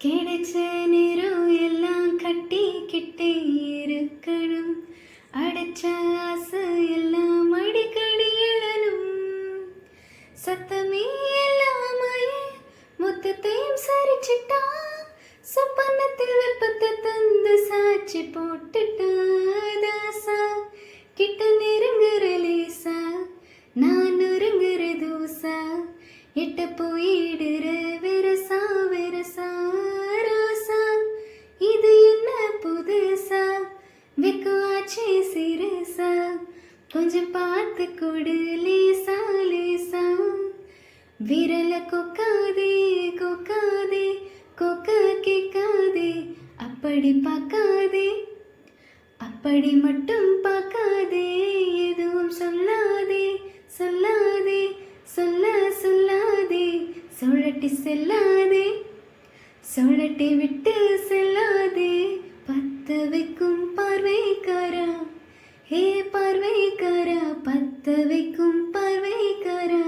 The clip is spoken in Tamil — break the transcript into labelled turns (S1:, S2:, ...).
S1: கிடைச்ச நேரம் எல்லாம் கட்டிக்கிட்டே இருக்கணும். அடைச்ச ஆசை எல்லாம் அடிக்கடி எழணும். சத்தமே எல்லாமாய மொத்தத்தையும் சரிச்சிட்டா. சொப்பனத்தில் வெப்பத்தை தந்து சாட்சி போட்டுட்டா. தாசா கிட்ட நெருங்குற லேசா, நான் நொறுங்குற தூசா. எட்ட போயிடுற வெரசா வெரசா ராசா. இது என்ன புதுசா, வெக்குவாச்சே சிறுசா. கொஞ்சம் பார்த்து கொடு லேசா லேசா. விரல கொக்காதே கொக்காதே, கொக்க கேட்காதே. அப்படி பார்க்காதே, அப்படி மட்டும் பார்க்காதே. எதுவும் சொல்லாதே சொல்லாதே, சொல்ல சொல்லாதே. சுழட்டி செல்லாதே, சுழட்டி விட்டு செல்லாதே. பத்த வைக்கும் பார்வைக்காரா, ஹே பார்வைக்காரா. பத்த வைக்கும் பார்வைக்காரா.